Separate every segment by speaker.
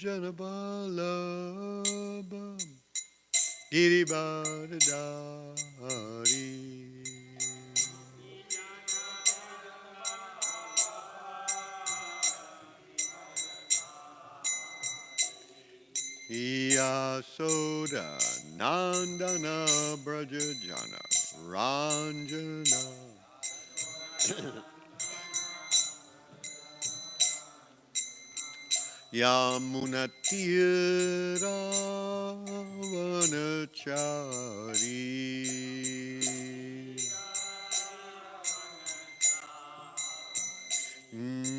Speaker 1: Janabalabham Girivardhari. Yasoda Nandana Brajajana Ranjana Yamunatira Vanachari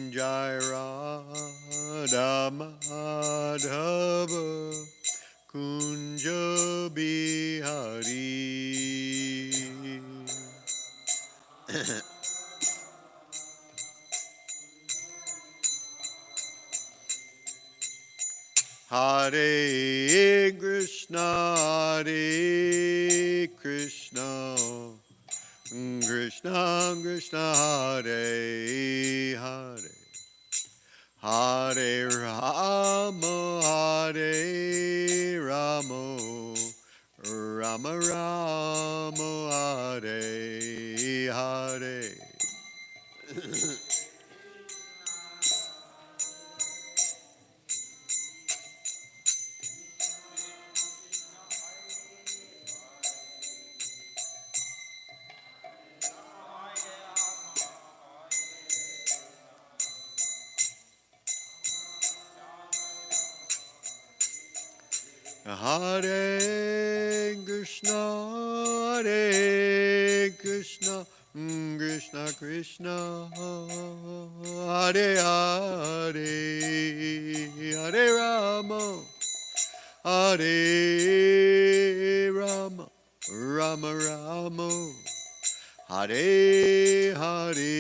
Speaker 1: Jai Radha Madhava Kunja Bihari Hare Krishna Hare Krishna Krishna Krishna Hare Hare Hare Rama Hare Rama Rama Rama Hare Hare Hare Krishna Hare Krishna Krishna Krishna Hare Hare Hare Rama Hare Rama Rama Rama Hare Hare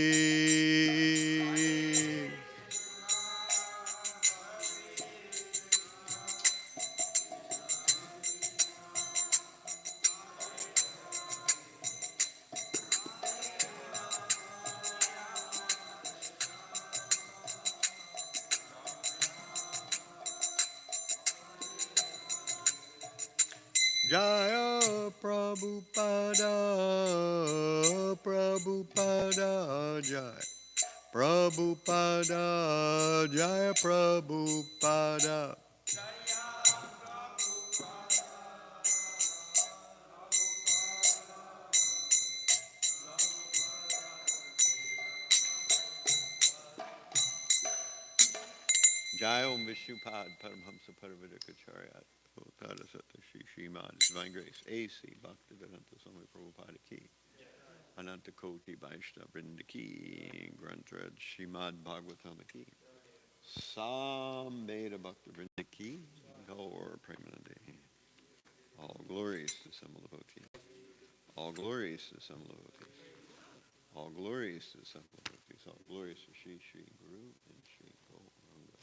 Speaker 1: Jaya Prabhupada Prabhupada Jaya Prabhupada Jaya Prabhupada Jai Om Vishnupad Paramhamsa Paravarakacharya Bhutara Sata Shri Srimad Divine Grace A.C. Bhaktivedanta Swami Prabhupada Ki Ananta Koti Vaishnava Vrinda Ki Grantraj Srimad Bhagavatam Ki Samveda Bhakta Vrinda Ki Gaur Premanande. All glories to Samala Devotees. All glories to Samala Devotees. All glories to Samala Devotees. All glories to Shri Shri Guru and Shri Gauranga.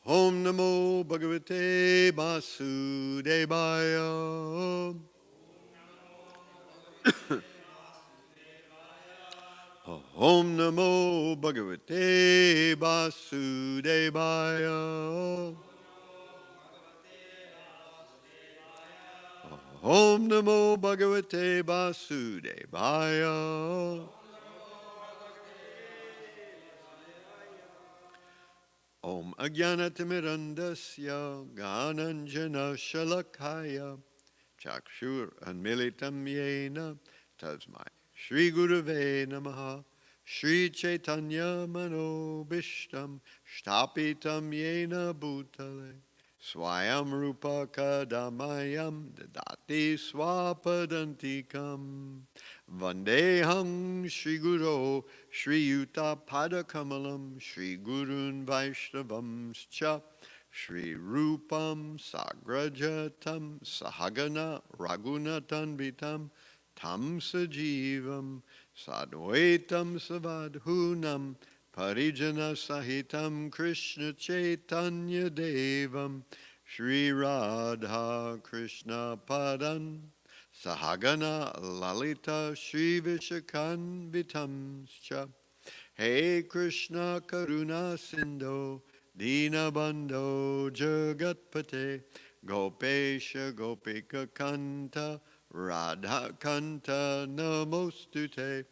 Speaker 1: Om Namo Bhagavate Vasudevaya. Om Namo Bhagavate Vasudevaya. Om Namo Bhagavate Vasudevaya. Om Ajnanatirmirandasya Gananjana Shalakaya Chakshur Anmilitam Yena Tasmai Shri Gurave Namaha Shri Chaitanya Manobishtam Shtapitam Yena Bhutale Swayam Rupa Kadamayam Dadati Swapadantikam Vandeham Shri Guru Shri Yuta Padakamalam Shri Gurun Vaishnavam Scha Shri Rupam Sagrajatam Sahagana Raghunatan Vitam Tam Sajivam Sadvaitam Savadhunam Parijana Sahitam Krishna Chaitanya Devam Shri Radha Krishna Padan Sahagana Lalita Shri Vishakan Vitamscha Hey Krishna Karuna Sindho Dinabandho Jagatpate Gopesha Gopika Kanta Radha Kanta Namostute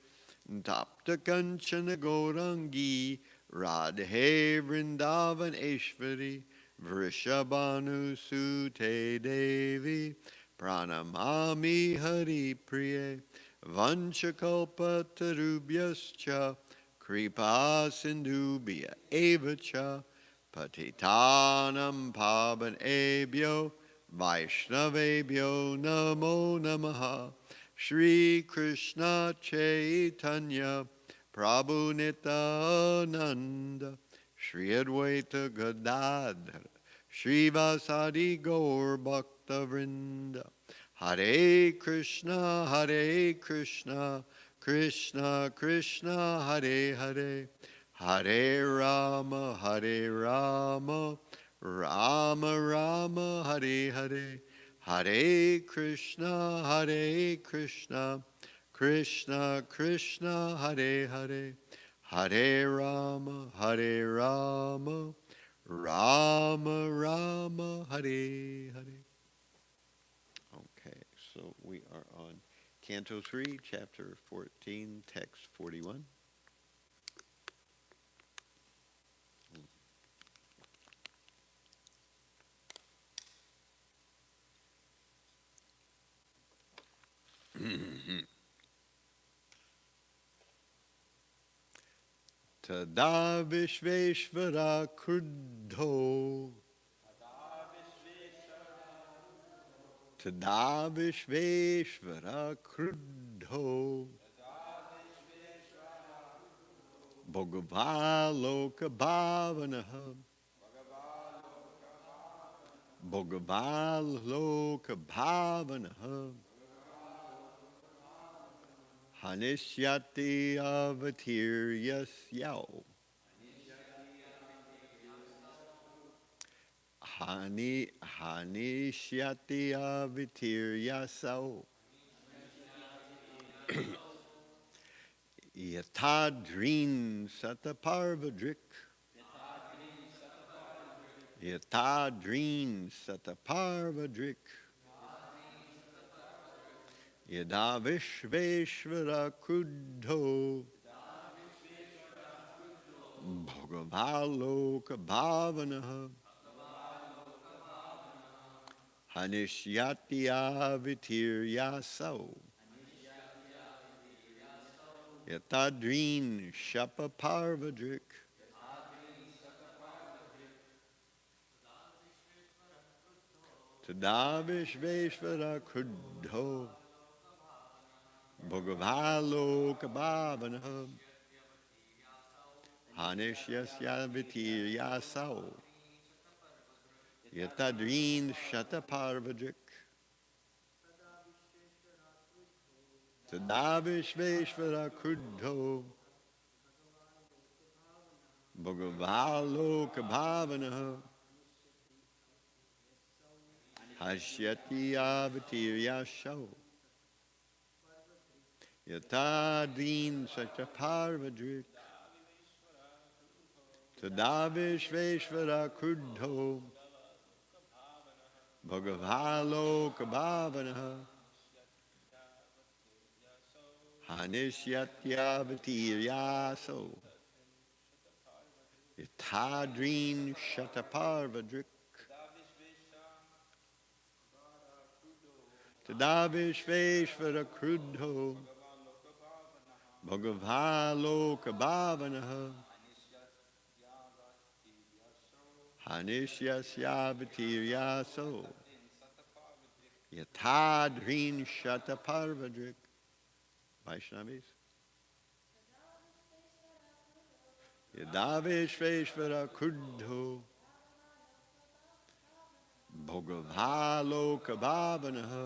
Speaker 1: Tapta Kanchana Gaurangi Radhe Vrindavan Eshvari Vrishabhanu Sute Devi Pranamami Hari Priye Vanchakalpa Tarubhyascha Kripa Sindhubhya Evacha Patitanam Pavan Ebhyo Vaishnavebhyo Namo Namaha Shri Krishna Chaitanya Prabhu Nityananda Shri Advaita Gadadhara Shri Vasadi Gaur Bhakta Vrinda Hare Krishna Krishna Krishna Hare Hare Hare Rama Rama Rama Hare Hare Hare Krishna Krishna Krishna Hare Hare Hare Rama Rama Hare Hare. Okay, so we are on Canto 3, Chapter 14, Text 41. Tada Vishveshvara Kruddho Tada Vishveshvara Kruddho Bhagavaloka Bhavanaha Bhagavaloka Bhavanaha Hanishyati Avatiryasya Hanishyati Avatiryasya Yatadrin Sataparvadrik Yatadrin Sataparvadrik Yada Vishveshvara Kruddho Bhagavaloka Bhavanaha Hanishyati Avatiryasya Yatadrin Shapa Parvadrik Tada Vishveshvara Kruddho Bhagavaloka Bhavanaha Hanishyasya Vatiryasya Yatadrin Shata Parvadrik Tada Vishveshvara Kruddho Bhagavaloka Bhavanaha Hashyati Avatiryasya Yatadrin Sataparvadrik Tada Vishveshvara Kruddho Bhagavaloka Bhavanaha Hanishyatyavatiriyaso Yatadrin Shataparvadrik Tada Vishveshvara Kruddho Bhagavaloka Bhavanaha Hanishyasyavatiriyaso Yatadrin Shataparvadrik. Vaishnavis. Yadaveshveshvara Kruddho Bhagavaloka Bhavanaha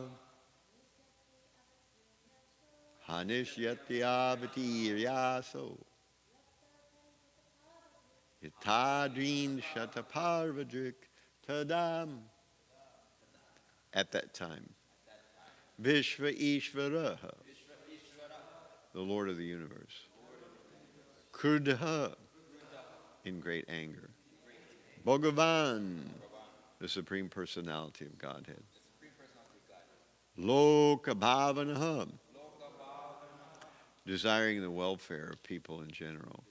Speaker 1: Hanishyati avatiryaso. Yatadrin shataparvadrik tadam. At that time, Vishva Ishvaraha, the Lord of the universe, Krudaha, in great anger, Bhagavan, the Supreme Personality of Godhead, Lokabhavanaha, desiring the welfare of people in general,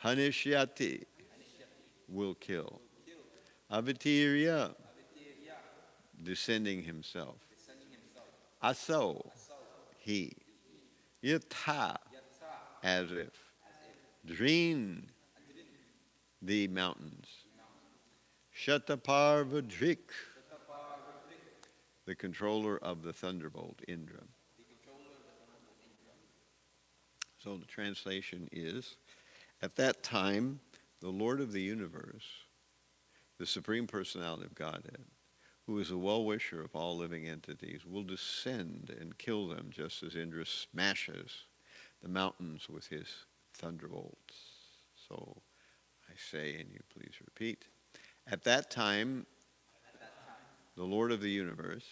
Speaker 1: Hanishyati, will kill, Avitirya, descending himself, Aso, he, Yatha, as if, Drin, the mountains, Shataparvadrik, the controller of the thunderbolt, Indra. So the translation is, at that time, the Lord of the universe, the Supreme Personality of Godhead, who is a well-wisher of all living entities, will descend and kill them just as Indra smashes the mountains with his thunderbolts. So I say, and you please repeat, at that time, the Lord of the universe,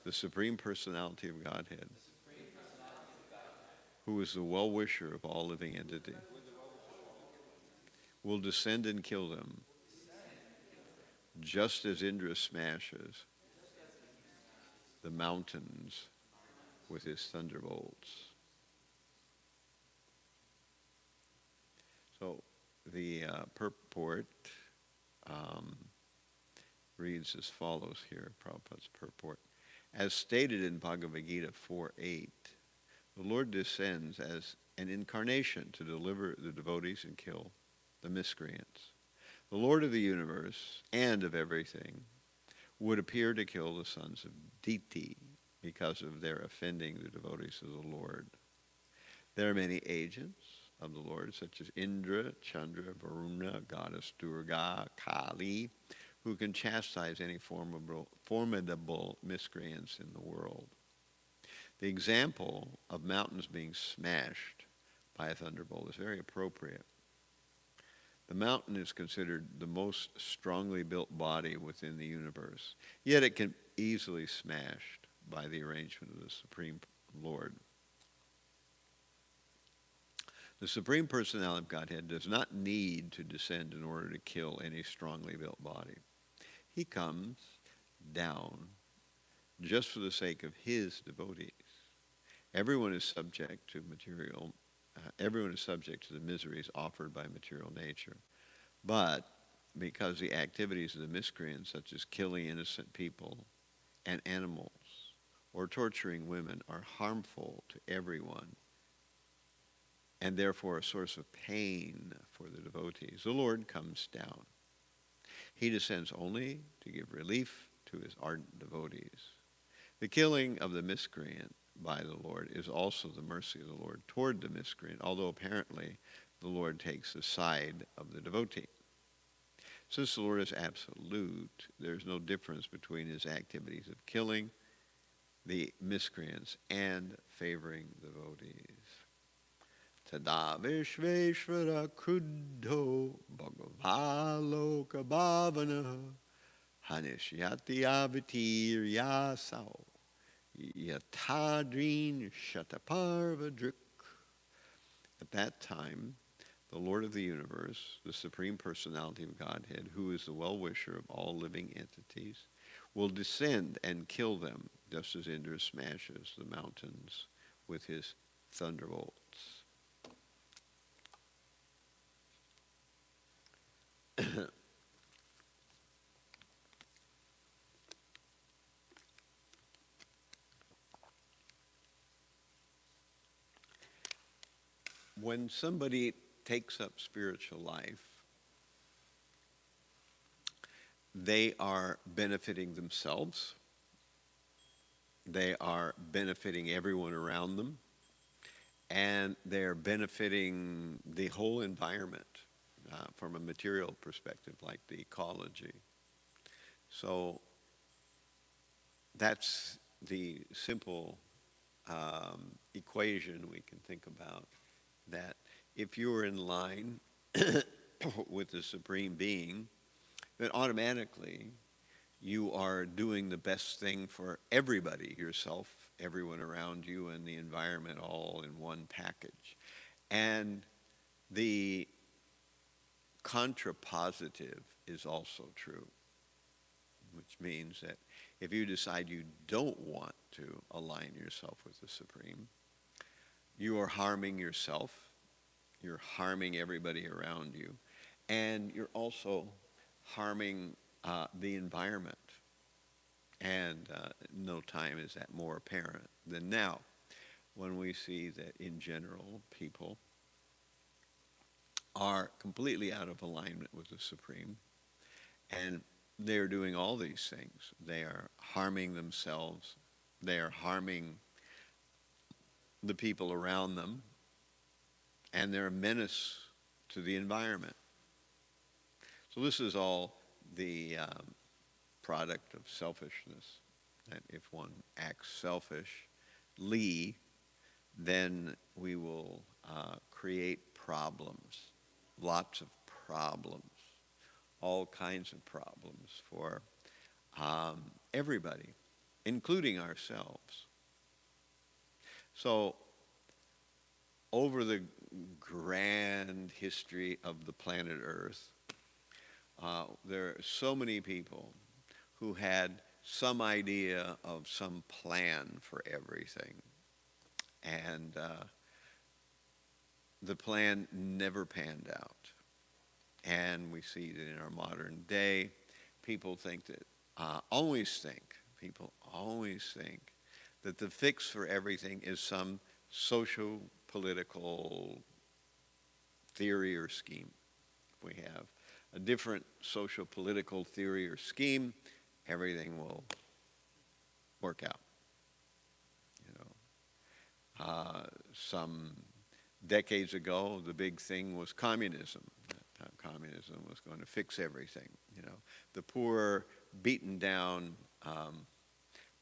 Speaker 1: the Supreme Personality of Godhead, who is the well-wisher of all living entities, will descend and kill them, just as Indra smashes the mountains with his thunderbolts. So the purport reads as follows here, Prabhupada's purport. As stated in Bhagavad Gita 4:8, the Lord descends as an incarnation to deliver the devotees and kill the miscreants. The Lord of the universe and of everything would appear to kill the sons of Diti because of their offending the devotees of the Lord. There are many agents of the Lord, such as Indra, Chandra, Varuna, Goddess Durga, Kali, who can chastise any formidable miscreants in the world. The example of mountains being smashed by a thunderbolt is very appropriate. The mountain is considered the most strongly built body within the universe, yet it can easily be smashed by the arrangement of the Supreme Lord. The Supreme Personality of Godhead does not need to descend in order to kill any strongly built body. He comes down just for the sake of his devotees. Everyone is subject to the miseries offered by material nature. But because the activities of the miscreants, such as killing innocent people and animals or torturing women, are harmful to everyone and therefore a source of pain for the devotees, the Lord comes down. He descends only to give relief to his ardent devotees. The killing of the miscreant by the Lord is also the mercy of the Lord toward the miscreant, although apparently the Lord takes the side of the devotee. Since the Lord is absolute, there is no difference between his activities of killing the miscreants and favoring the devotees. Tada Vishveshvara Kruddho Bhagavaloka Bhavana Hanishyati Avitiryaso Yatadrin Shataparvadrik. At that time, the Lord of the universe, the Supreme Personality of Godhead, who is the well-wisher of all living entities, will descend and kill them, just as Indra smashes the mountains with his thunderbolts. When somebody takes up spiritual life, they are benefiting themselves, they are benefiting everyone around them, and they're benefiting the whole environment from a material perspective, like the ecology. So that's the simple equation we can think about that if you're in line with the Supreme Being, then automatically you are doing the best thing for everybody, yourself, everyone around you, and the environment all in one package. And the contrapositive is also true, which means that if you decide you don't want to align yourself with the Supreme, you are harming yourself, you're harming everybody around you, and you're also harming the environment. And no time is that more apparent than now, when we see that in general people are completely out of alignment with the Supreme, and they're doing all these things. They are harming themselves, they are harming the people around them, and they're a menace to the environment. So this is all the product of selfishness. That if one acts selfishly, then we will create problems, lots of problems, all kinds of problems for everybody, including ourselves. So over the grand history of the planet Earth, there are so many people who had some idea of some plan for everything. And the plan never panned out. And we see that in our modern day, people always think that the fix for everything is some social-political theory or scheme. If we have a different social-political theory or scheme, everything will work out. Some decades ago, the big thing was communism. Communism was going to fix everything. The poor, beaten down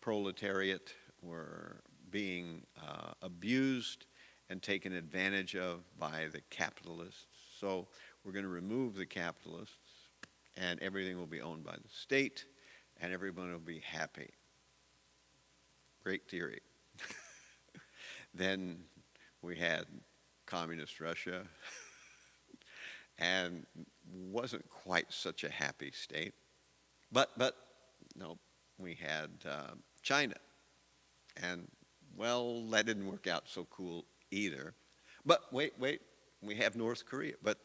Speaker 1: proletariat were being abused and taken advantage of by the capitalists. So we're going to remove the capitalists, and everything will be owned by the state, and everyone will be happy. Great theory. Then we had communist Russia, and wasn't quite such a happy state. But no, we had China, and well, that didn't work out so cool either. But wait, we have North Korea, but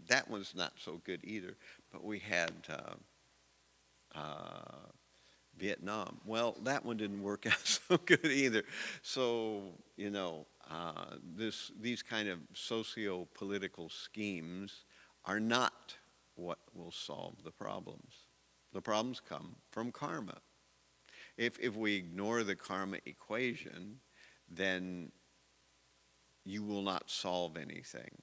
Speaker 1: that one's not so good either. But we had Vietnam. Well, that one didn't work out so good either. So, these kind of socio-political schemes are not what will solve the problems. The problems come from karma. If we ignore the karma equation, then you will not solve anything.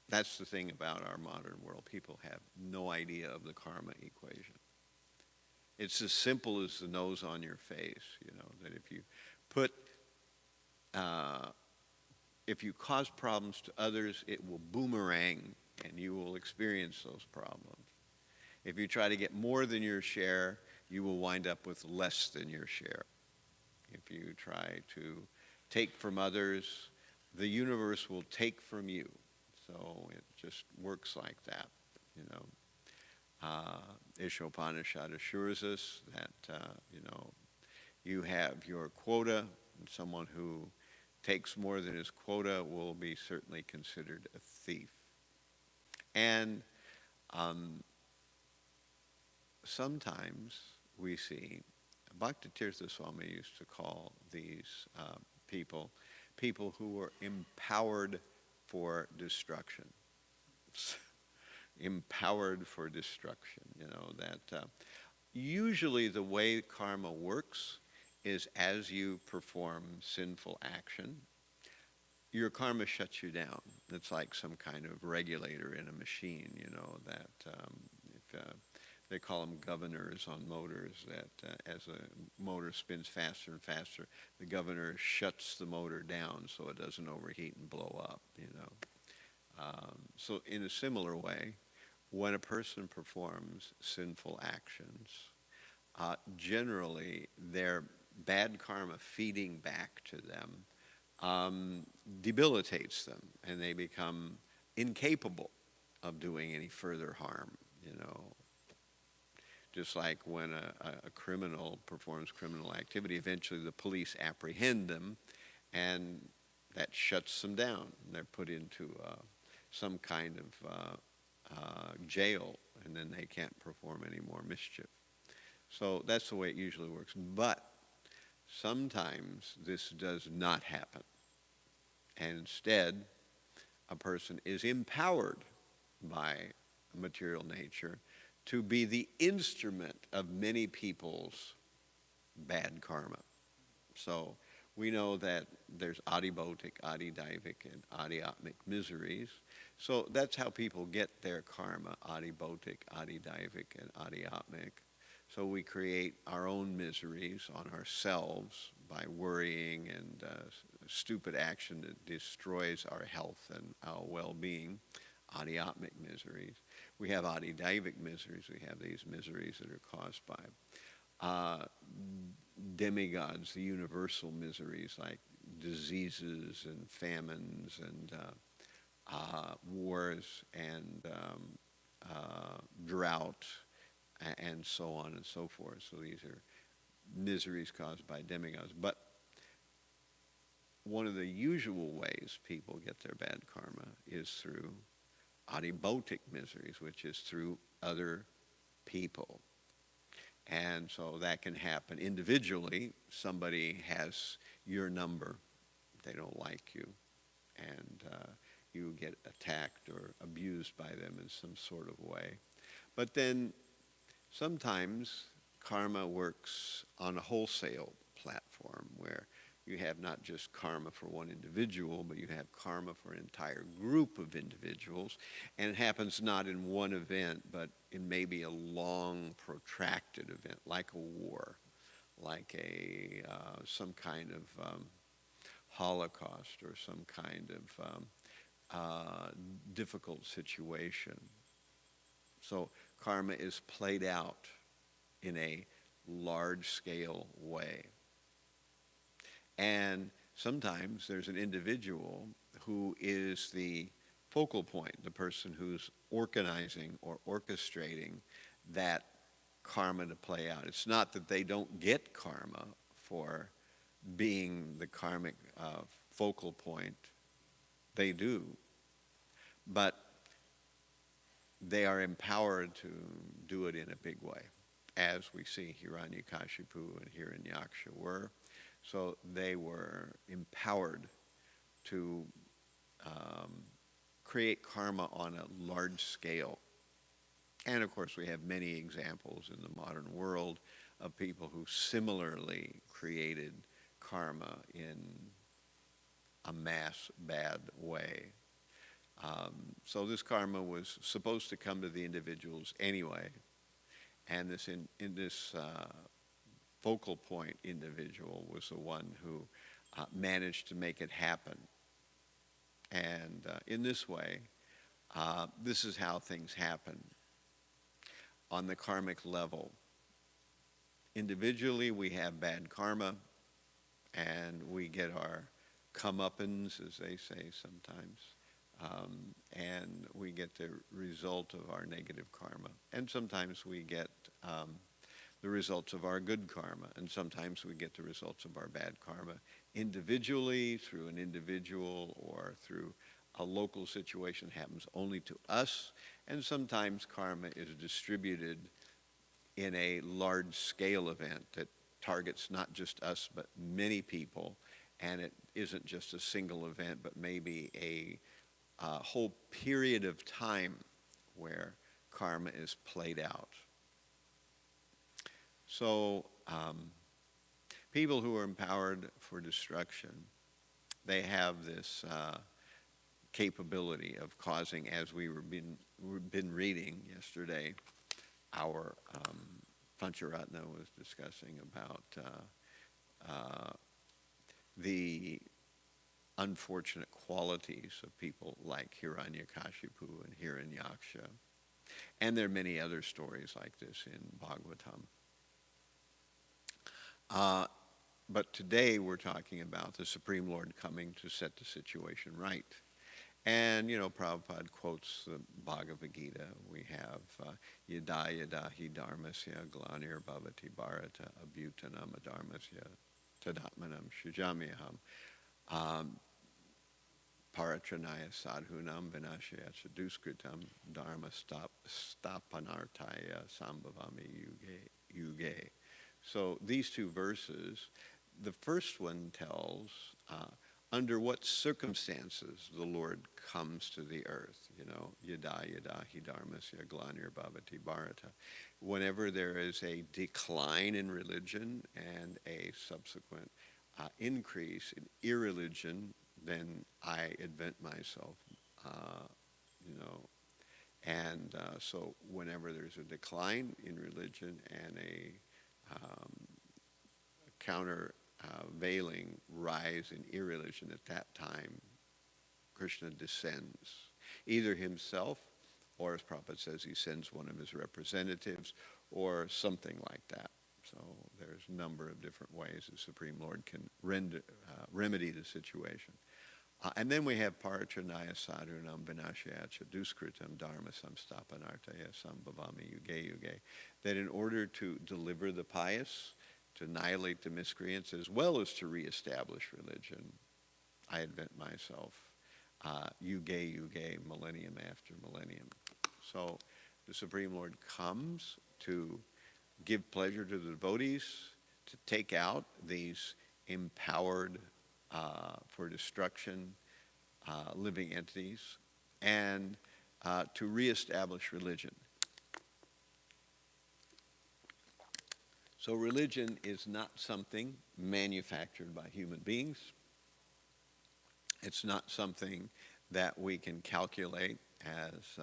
Speaker 1: That's the thing about our modern world. People have no idea of the karma equation. It's as simple as the nose on your face, that if you cause problems to others, it will boomerang and you will experience those problems. If you try to get more than your share, you will wind up with less than your share. If you try to take from others, the universe will take from you. So it just works like that, Ishopanishad assures us that, you have your quota, and someone who takes more than his quota will be certainly considered a thief. And sometimes we see, Bhakti-tirtha Swami used to call these people who were empowered for destruction. Empowered for destruction, that usually the way karma works is as you perform sinful action, your karma shuts you down. It's like some kind of regulator in a machine, that if they call them governors on motors, that as a motor spins faster and faster, the governor shuts the motor down so it doesn't overheat and blow up, you know. So in a similar way, when a person performs sinful actions, generally their bad karma feeding back to them debilitates them, and they become incapable of doing any further harm, you know. Just like when a criminal performs criminal activity, eventually the police apprehend them, and that shuts them down. They're put into some kind of jail, and then they can't perform any more mischief. So that's the way it usually works. But sometimes this does not happen. And instead, a person is empowered by material nature to be the instrument of many people's bad karma. So we know that there's adibhotic, adidaivic, and adiatmic miseries. So that's how people get their karma, adibhotic, adidaivic, and adiatmic. So we create our own miseries on ourselves by worrying and stupid action that destroys our health and our well-being, adiatmic miseries. We have adidaivic miseries. We have these miseries that are caused by demigods, the universal miseries like diseases and famines and wars and drought and so on and so forth. So these are miseries caused by demigods. But one of the usual ways people get their bad karma is through adibhotic miseries, which is through other people. And so that can happen individually. Somebody has your number, they don't like you, and you get attacked or abused by them in some sort of way. But then sometimes karma works on a wholesale platform where you have not just karma for one individual, but you have karma for an entire group of individuals. And it happens not in one event, but in maybe a long, protracted event, like a war, like some kind of Holocaust or some kind of difficult situation. So karma is played out in a large-scale way. And sometimes there's an individual who is the focal point, the person who's organizing or orchestrating that karma to play out. It's not that they don't get karma for being the karmic focal point. They do. But they are empowered to do it in a big way, as we see Hiranyakashipu and Hiranyaksha were. So they were empowered to create karma on a large scale. And of course, we have many examples in the modern world of people who similarly created karma in a mass bad way. So this karma was supposed to come to the individuals anyway. And this in this focal point individual was the one who managed to make it happen. And in this way, this is how things happen on the karmic level. Individually, we have bad karma, and we get our comeuppance, as they say sometimes, and we get the result of our negative karma. And sometimes we get the results of our good karma, and sometimes we get the results of our bad karma individually, through an individual, or through a local situation that happens only to us, and sometimes karma is distributed in a large-scale event that targets not just us, but many people, and it isn't just a single event, but maybe a whole period of time where karma is played out. So people who are empowered for destruction, they have this capability of causing, as we've been reading yesterday, our Pancharatna was discussing about the unfortunate qualities of people like Hiranyakashipu and Hiranyaksha. And there are many other stories like this in Bhagavatam. But today we're talking about the Supreme Lord coming to set the situation right. And, Prabhupada quotes the Bhagavad Gita. We have Yada yada hi dharmasya glanir bhavati bharata abhutanam adharmasya tadatmanam shujamyaham paratranaya sadhunam vinashaya duskritam dharma stapanartaya sambhavami yuge. So these two verses, the first one tells under what circumstances the Lord comes to the earth, yada yada hi dharmasya glanir bhavati bharata. Whenever there is a decline in religion and a subsequent increase in irreligion, then I advent myself, And so whenever there's a decline in religion and a countervailing rise in irreligion, at that time Krishna descends, either himself, or as Prabhupada says, he sends one of his representatives, or something like that. So there's a number of different ways the Supreme Lord can remedy the situation. And then we have Paratranaya Sadhunam Vinashyacha Duskritam Dharma Samstapanartaya Sambhavami Yuge Yuge, that in order to deliver the pious, to annihilate the miscreants, as well as to reestablish religion, I invent myself, Yuge Yuge, millennium after millennium. So the Supreme Lord comes to give pleasure to the devotees, to take out these empowered for destruction living entities, and to reestablish religion. So religion is not something manufactured by human beings. It's not something that we can calculate as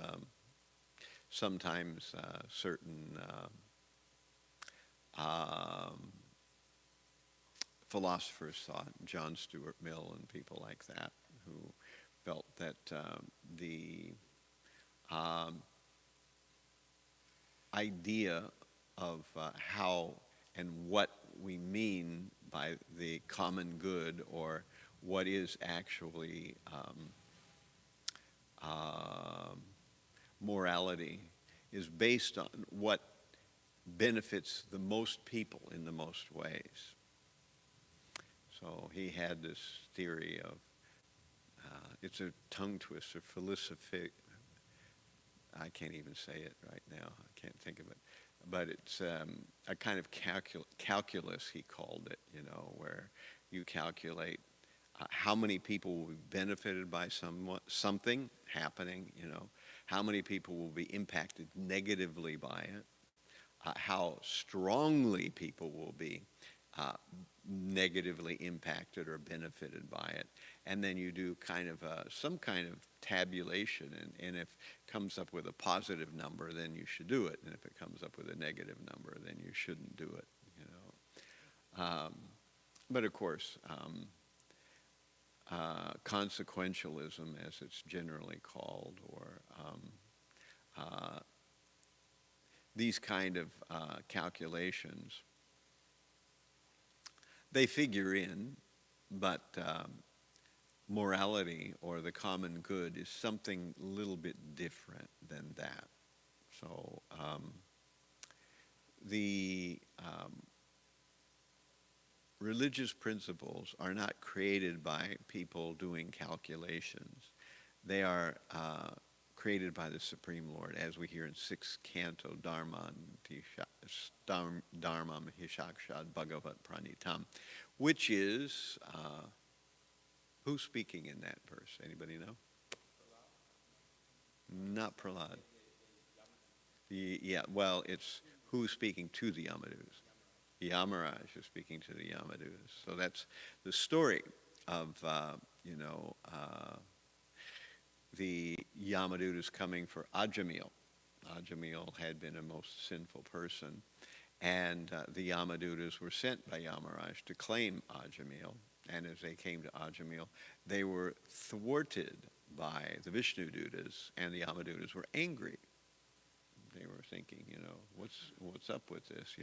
Speaker 1: sometimes certain philosophers thought, John Stuart Mill and people like that, who felt that the idea of how and what we mean by the common good, or what is actually morality, is based on what benefits the most people in the most ways. So he had this theory of, it's a tongue twister, philosophy. I can't even say it right now. I can't think of it. But it's a kind of calculus, he called it, where you calculate how many people will be benefited by something happening, how many people will be impacted negatively by it, how strongly people will be negatively impacted or benefited by it. And then you do some kind of tabulation, and if it comes up with a positive number, then you should do it. And if it comes up with a negative number, then you shouldn't do it, But of course, consequentialism, as it's generally called, or these kind of calculations, they figure in, but morality, or the common good, is something a little bit different than that. So the religious principles are not created by people doing calculations. They are created by the Supreme Lord, as we hear in 6th Canto, Dharmam Hishakshad Bhagavat Pranitam, which is, who's speaking in that verse? Anybody know? Not Prahlad. Yeah, well, it's who's speaking to the Yamadus. Yamaraj is speaking to the Yamadus. So that's the story of, the Yamadutas coming for Ajamil. Ajamil had been a most sinful person. And the Yamadutas were sent by Yamaraj to claim Ajamil. And as they came to Ajamil, they were thwarted by the Vishnu Dutas, and the Yamadutas were angry. They were thinking, what's up with this?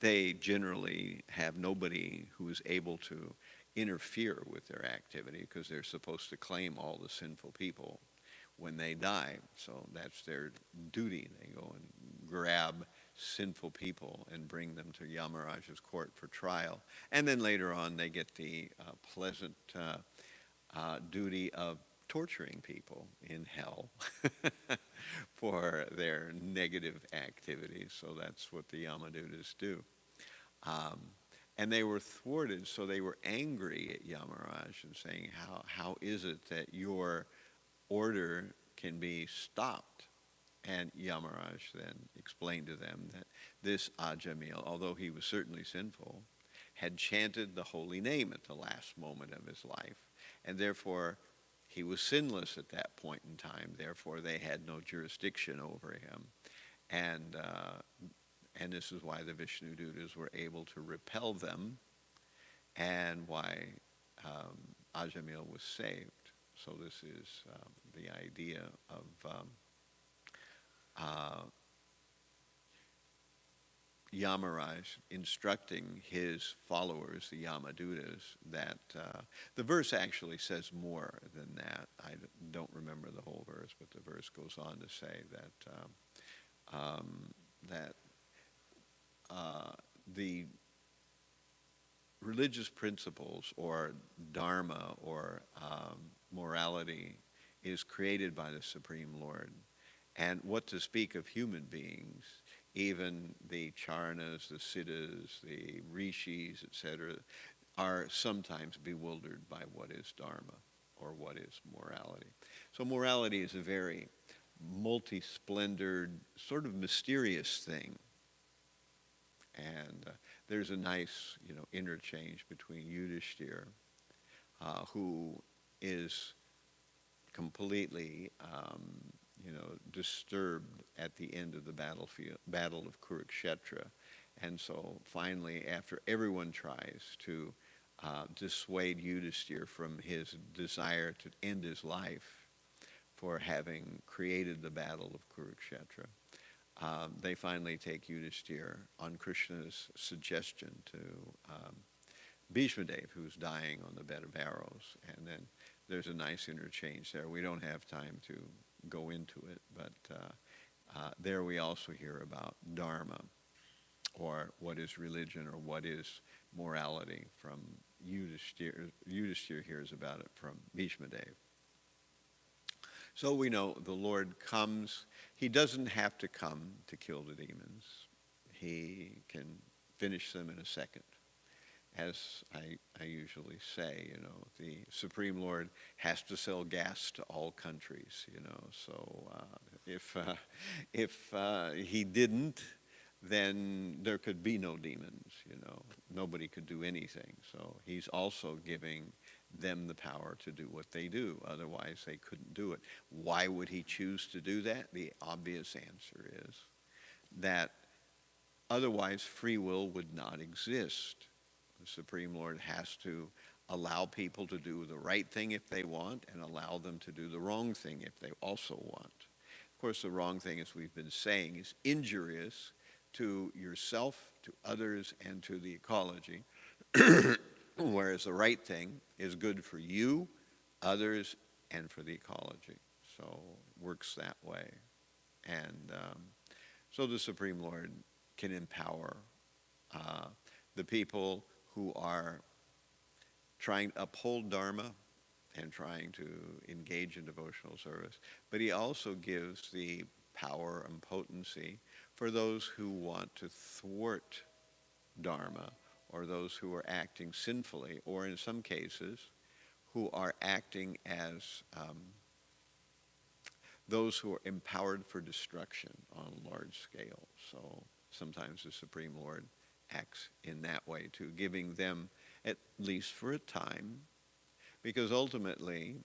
Speaker 1: They generally have nobody who is able to interfere with their activity because they're supposed to claim all the sinful people when they die. So that's their duty. They go and grab sinful people and bring them to Yamaraj's court for trial. And then later on, they get the pleasant duty of torturing people in hell for their negative activities. So that's what the Yamadutas do. And they were thwarted, so they were angry at Yamaraj and saying, how is it that your order can be stopped? And Yamaraj then explained to them that this Ajamil, although he was certainly sinful, had chanted the holy name at the last moment of his life, and therefore he was sinless at that point in time. Therefore, they had no jurisdiction over him, and this is why the Vishnu Dutas were able to repel them, and why Ajamil was saved. So this is the idea of Yamaraj instructing his followers, the Yamadutas, that the verse actually says more than that. I don't remember the whole verse, but the verse goes on to say that the religious principles or dharma or morality is created by the Supreme Lord. And what to speak of human beings, even the Charanas, the Siddhas, the Rishis, etc., are sometimes bewildered by what is dharma or what is morality. So morality is a very multi-splendored, sort of mysterious thing. And there's a nice, interchange between Yudhishthira, who is completely, disturbed at the end of the battle of Kurukshetra. And so finally, after everyone tries to dissuade Yudhishthira from his desire to end his life for having created the battle of Kurukshetra, they finally take Yudhishthira on Krishna's suggestion to Bhishma Dev, who's dying on the bed of arrows. And then there's a nice interchange there. We don't have time to go into it, but there we also hear about dharma, or what is religion, or what is morality from Yudhishthira. Yudhishthira hears about it from Bhishma Dev. So we know the Lord comes. He doesn't have to come to kill the demons. He can finish them in a second. As I usually say, the Supreme Lord has to sell gas to all countries, So if he didn't, then there could be no demons, Nobody could do anything. So he's also giving them the power to do what they do. Otherwise, they couldn't do it. Why would he choose to do that? The obvious answer is that otherwise free will would not exist. The Supreme Lord has to allow people to do the right thing if they want, and allow them to do the wrong thing if they also want. Of course, the wrong thing, as we've been saying, is injurious to yourself, to others, and to the ecology, whereas the right thing is good for you, others, and for the ecology. So it works that way. And so the Supreme Lord can empower the people who are trying to uphold dharma and trying to engage in devotional service. But he also gives the power and potency for those who want to thwart dharma, or those who are acting sinfully, or in some cases, who are acting as those who are empowered for destruction on a large scale. So sometimes the Supreme Lord acts in that way too, giving them, at least for a time, because ultimately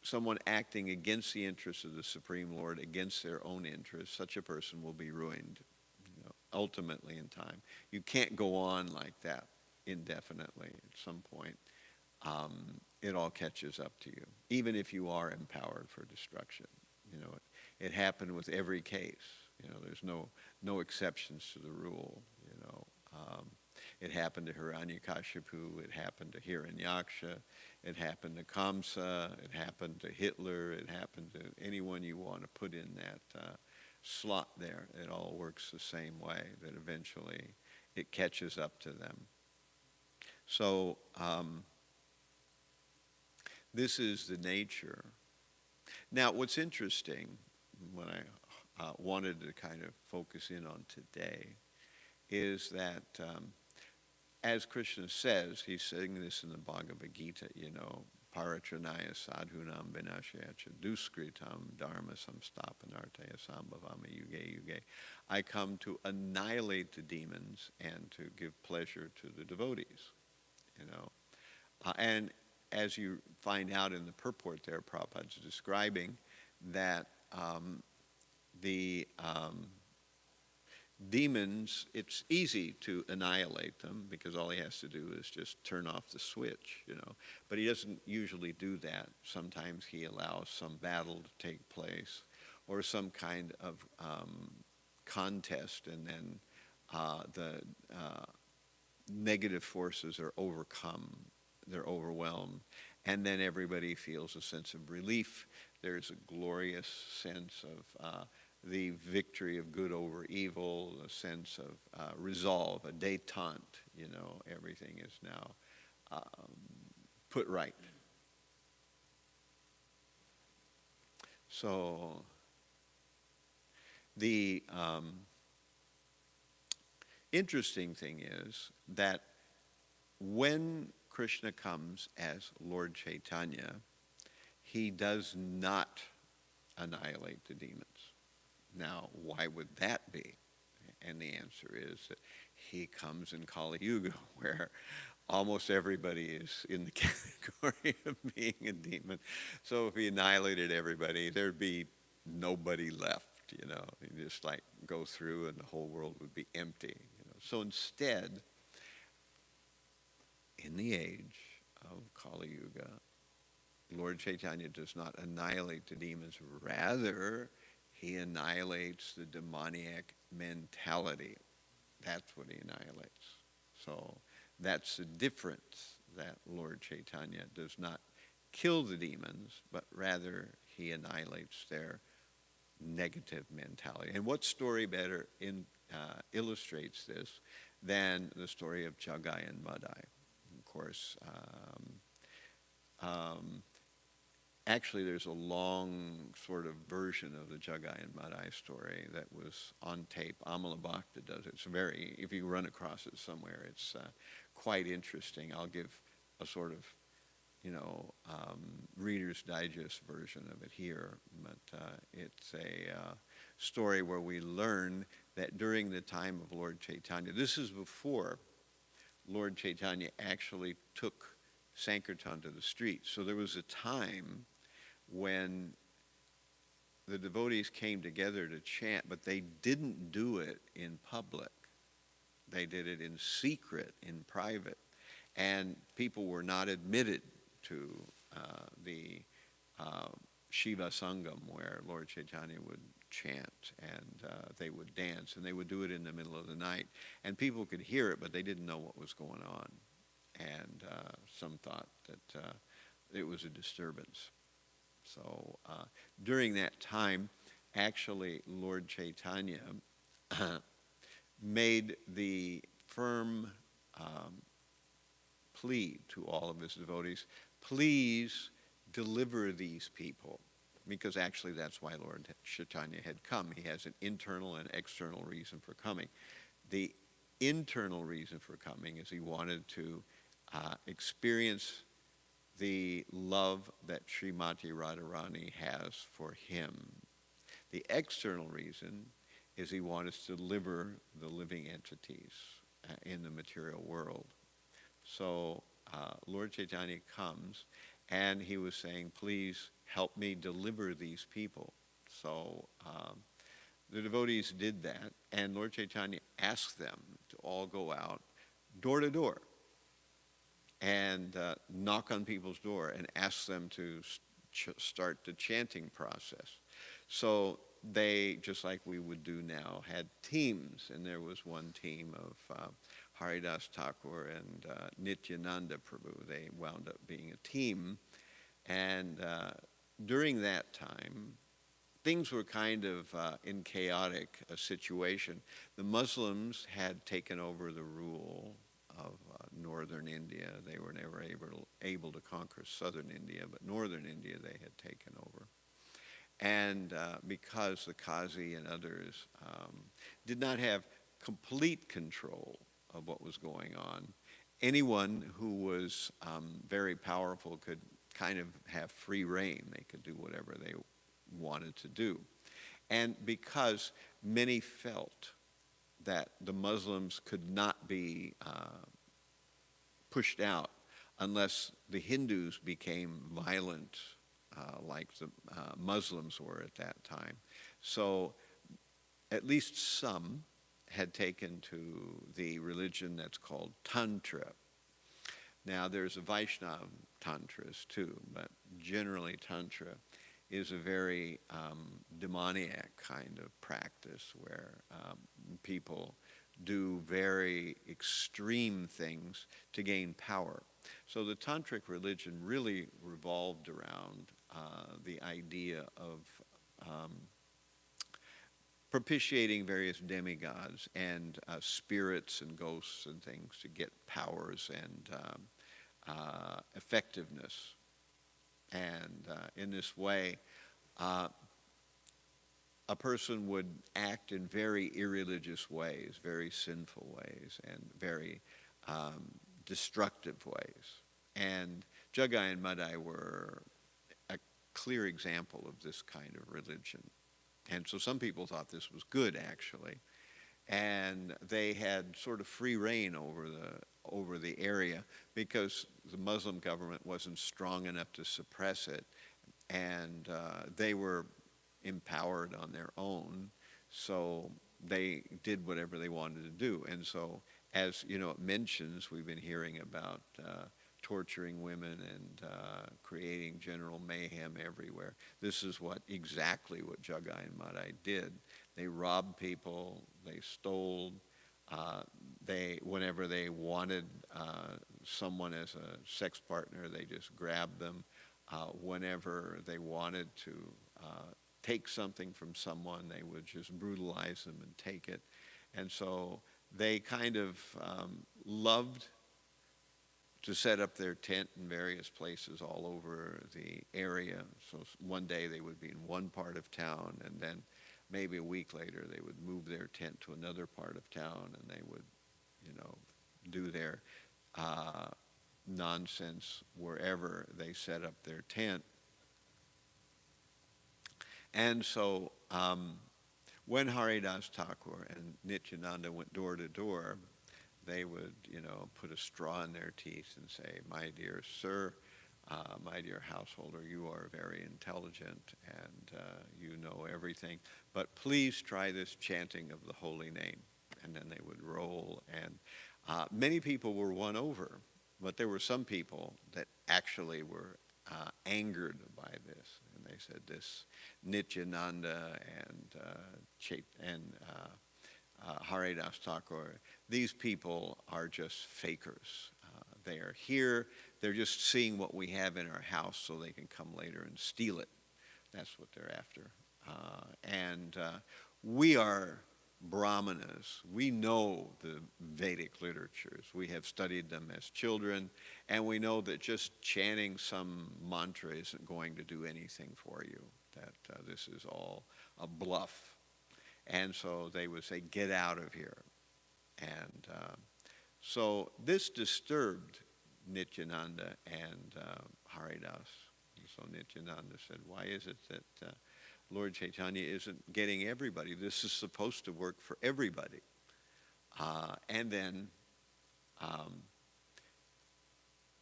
Speaker 1: someone acting against the interests of the Supreme Lord, against their own interests, such a person will be ruined, ultimately in time. You can't go on like that indefinitely. At some point, it all catches up to you, even if you are empowered for destruction. It happened with every case. There's no exceptions to the rule. It happened to Hiranyakashipu. It happened to Hiranyaksha. It happened to Kamsa. It happened to Hitler. It happened to anyone you want to put in that slot there. It all works the same way, that eventually it catches up to them. So this is the nature. Now, what's interesting, what I wanted to kind of focus in on today, is that as Krishna says, he's saying this in the Bhagavad Gita, Paratranaya sadhunam vinashaya duskritam dharma samstapanartaya sambhavama yuge yuge. I come to annihilate the demons and to give pleasure to the devotees. And as you find out in the purport there, Prabhupada's describing that the demons, it's easy to annihilate them because all he has to do is just turn off the switch, But he doesn't usually do that. Sometimes he allows some battle to take place or some kind of contest, and then the negative forces are overcome. They're overwhelmed. And then everybody feels a sense of relief. There's a glorious sense of the victory of good over evil, a sense of resolve, a détente. Everything is now put right. So the interesting thing is that when Krishna comes as Lord Chaitanya, he does not annihilate the demons. Now, why would that be? And the answer is that he comes in Kali Yuga, where almost everybody is in the category of being a demon. So if he annihilated everybody, there'd be nobody left, He'd just go through and the whole world would be empty. So instead, in the age of Kali Yuga, Lord Chaitanya does not annihilate the demons. Rather, he annihilates the demoniac mentality. That's what he annihilates. So that's the difference, that Lord Chaitanya does not kill the demons, but rather he annihilates their negative mentality. And what story better illustrates this than the story of Jagai and Madai? Of course, actually there's a long sort of version of the Jagai and Madai story that was on tape. Amala Bhakta does it. It's if you run across it somewhere, it's quite interesting. I'll give a sort of, Reader's Digest version of it here. But it's a story where we learn that during the time of Lord Chaitanya, this is before Lord Chaitanya actually took Sankirtan to the streets. So there was a time when the devotees came together to chant, but they didn't do it in public. They did it in secret, in private. And people were not admitted to the Shiva Sangam, where Lord Chaitanya would chant, and they would dance, and they would do it in the middle of the night. And people could hear it, but they didn't know what was going on. And some thought that it was a disturbance. So during that time, actually, Lord Chaitanya made the firm plea to all of his devotees, please deliver these people, because actually that's why Lord Chaitanya had come. He has an internal and external reason for coming. The internal reason for coming is he wanted to experience the love that Srimati Radharani has for him. The external reason is he wanted to deliver the living entities in the material world. So Lord Chaitanya comes, And he was saying, please help me deliver these people. So the devotees did that, and Lord Chaitanya asked them to all go out door to door and knock on people's door and ask them to start the chanting process. So they, just like we would do now, had teams, and there was one team of Haridas Thakur and Nityananda Prabhu. They wound up being a team, and during that time, things were kind of in chaotic situation. The Muslims had taken over the rule of northern India. They were never able to conquer southern India, but northern India they had taken over. And because the Qazi and others did not have complete control of what was going on, anyone who was very powerful could kind of have free reign. They could do whatever they wanted to do. And because many felt that the Muslims could not be pushed out unless the Hindus became violent like the Muslims were at that time. So at least some had taken to the religion that's called Tantra. Now there's a Vaishnava Tantras too, but generally Tantra is a very demoniac kind of practice where people do very extreme things to gain power. So the tantric religion really revolved around the idea of propitiating various demigods and spirits and ghosts and things to get powers and effectiveness. And in this way, a person would act in very irreligious ways, very sinful ways, and very destructive ways. And Jagai and Madai were a clear example of this kind of religion. And so some people thought this was good, actually. And they had sort of free reign over the area because the Muslim government wasn't strong enough to suppress it. And they were empowered on their own, so they did whatever they wanted to do. And so, as you know, it mentions, we've been hearing about torturing women and creating general mayhem everywhere. This is exactly what Jagai and Madai did. They robbed people, they stole, whenever they wanted someone as a sex partner, they just grabbed them. Whenever they wanted to take something from someone, they would just brutalize them and take it. And so they kind of loved to set up their tent in various places all over the area. So one day they would be in one part of town, and then maybe a week later they would move their tent to another part of town, and they would, do their nonsense wherever they set up their tent. And so when Haridas Thakur and Nityananda went door to door, they would, put a straw in their teeth and say, "My dear sir, my dear householder, you are very intelligent and you know everything, but please try this chanting of the holy name." And then they would roll, and many people were won over, but there were some people that actually were angered by this, and they said, "This Nityananda and Haridas Thakur, these people are just fakers. They are here, they're just seeing what we have in our house so they can come later and steal it. That's what they're after." And we are Brahmanas. We know the Vedic literatures. We have studied them as children, and we know that just chanting some mantra isn't going to do anything for you, that this is all a bluff. And so they would say, "Get out of here." And so this disturbed Nityananda and Haridas. So Nityananda said, "Why is it that Lord Chaitanya isn't getting everybody? This is supposed to work for everybody." And then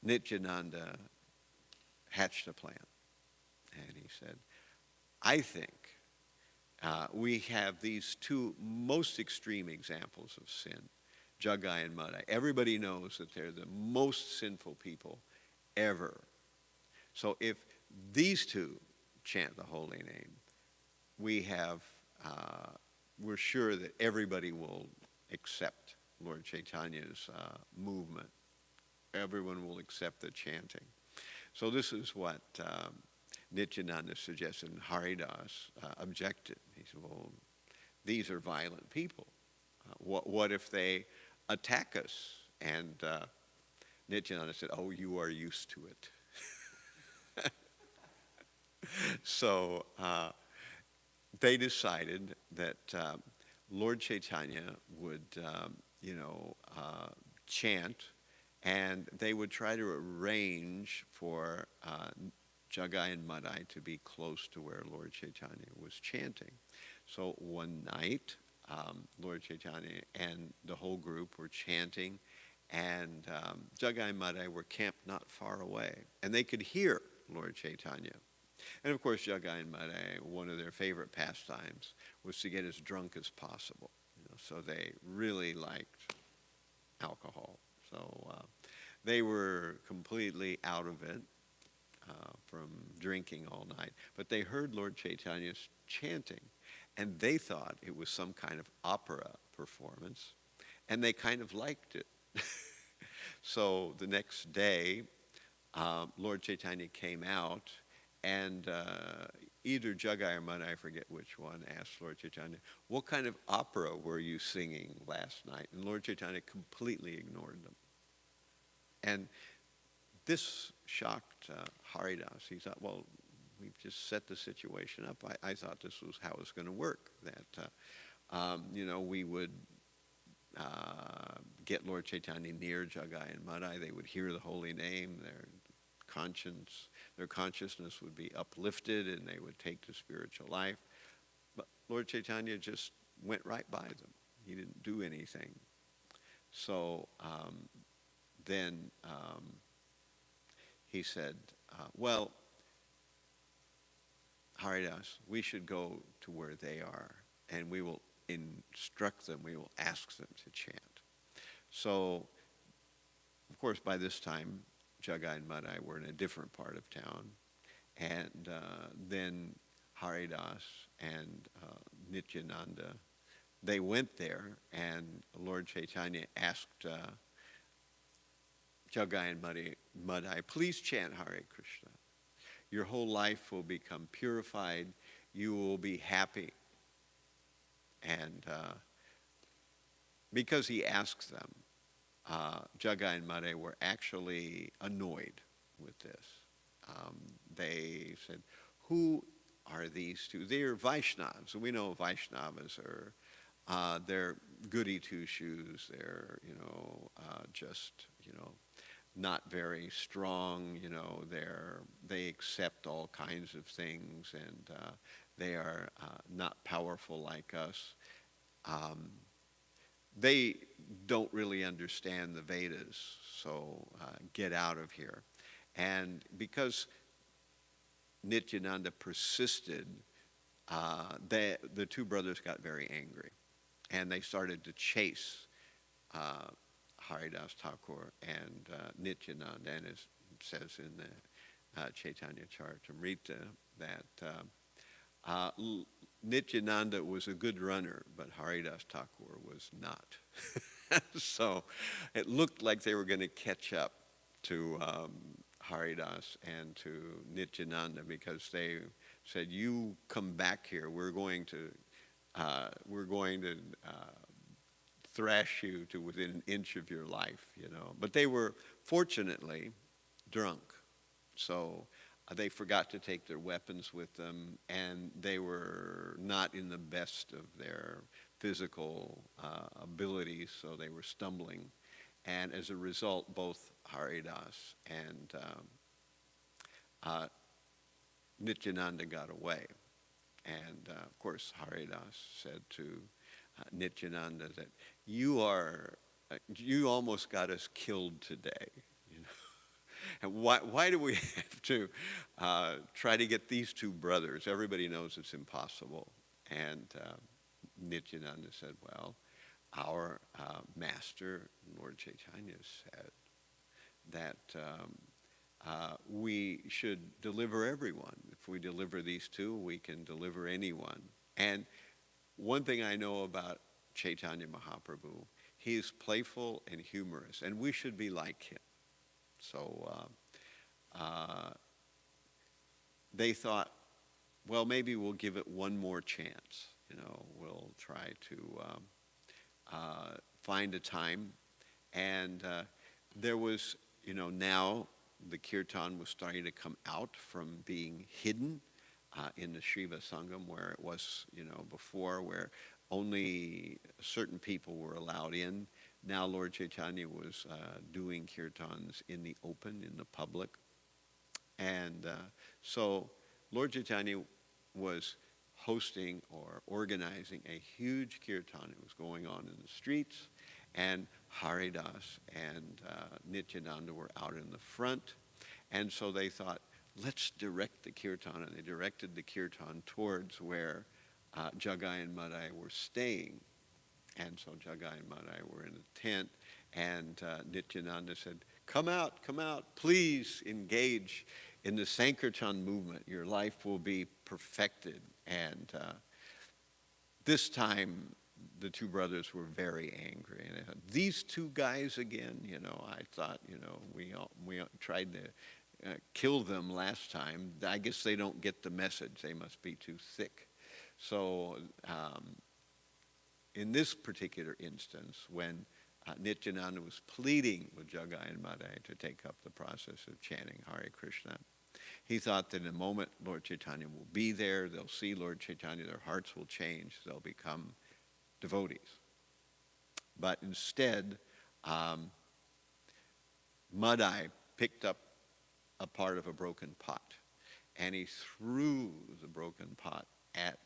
Speaker 1: Nityananda hatched a plan. And he said, I think we have these two most extreme examples of sin, Jaggai and Madai. Everybody knows that they're the most sinful people ever. So if these two chant the holy name, we're sure that everybody will accept Lord Chaitanya's movement. Everyone will accept the chanting. So this is what Nityananda suggested, and Haridas objected. He said, well, these are violent people. What if they attack us? And Nityananda said, oh, you are used to it. So they decided that Lord Chaitanya would, chant, and they would try to arrange for Jaggai and Madai to be close to where Lord Chaitanya was chanting. So one night, Lord Chaitanya and the whole group were chanting, and Jaggai and Madai were camped not far away, and they could hear Lord Chaitanya. And of course, Jaggai and Madai, one of their favorite pastimes was to get as drunk as possible. So they really liked alcohol. So they were completely out of it from drinking all night. But they heard Lord Chaitanya's chanting, and they thought it was some kind of opera performance, and they kind of liked it. So the next day, Lord Chaitanya came out, and either Jaggai or Madai, I forget which one, asked Lord Chaitanya, what kind of opera were you singing last night? And Lord Chaitanya completely ignored them. And this shocked Haridas. He thought, well, we've just set the situation up. I thought this was how it was going to work, that, we would get Lord Chaitanya near Jaggai and Madai. They would hear the holy name. Their consciousness would be uplifted, and they would take to spiritual life. But Lord Chaitanya just went right by them. He didn't do anything. So then he said, well, Haridas, we should go to where they are, and we will instruct them, we will ask them to chant. So, of course, by this time, Jaggai and Madai were in a different part of town, and then Haridas and Nityananda, they went there, and Lord Chaitanya asked Jaggai and Madai, please chant Hare Krishna. Your whole life will become purified. You will be happy. And because he asked them, Jaggai and Madai were actually annoyed with this. They said, who are these two? They're Vaishnavas. We know Vaishnavas are, they're goody two-shoes. They're, not very strong. They accept all kinds of things, and they are not powerful like us. They don't really understand the Vedas, so get out of here. And because Nityananda persisted, the two brothers got very angry, and they started to chase Haridas Thakur and Nityananda, and it says in the Chaitanya Charitamrita that Nityananda was a good runner, but Haridas Thakur was not. So it looked like they were going to catch up to Haridas and to Nityananda, because they said, "You come back here. We're going to thrash you to within an inch of your life." But they were fortunately drunk, so they forgot to take their weapons with them, and they were not in the best of their physical abilities, so they were stumbling. And as a result, both Haridas and Nityananda got away. And of course, Haridas said to Nityananda that you almost got us killed today. And why do we have to try to get these two brothers? Everybody knows it's impossible. And Nityananda said, well, our master, Lord Chaitanya, said that we should deliver everyone. If we deliver these two, we can deliver anyone. And one thing I know about Chaitanya Mahaprabhu, he is playful and humorous, and we should be like him. So they thought, well, maybe we'll give it one more chance. We'll try to find a time. And there was, now the kirtan was starting to come out from being hidden in the Shiva Sangam, where it was, before, where only certain people were allowed in. Now Lord Chaitanya was doing kirtans in the open, in the public. And so Lord Chaitanya was hosting or organizing a huge kirtan. It was going on in the streets, and Haridas and Nityananda were out in the front. And so they thought, let's direct the kirtan. And they directed the kirtan towards where Jagai and Madai were staying. And so Jagai and Madai were in a tent, and Nityananda said, come out, please engage in the Sankirtan movement. Your life will be perfected. And this time, the two brothers were very angry. And they thought, these two guys again, I thought, we tried to kill them last time. I guess they don't get the message. They must be too thick. So in this particular instance, when Nityananda was pleading with Jagai and Madai to take up the process of chanting Hare Krishna, he thought that in a moment Lord Chaitanya will be there, they'll see Lord Chaitanya, their hearts will change, they'll become devotees. But instead, Madai picked up a part of a broken pot, and he threw the broken pot at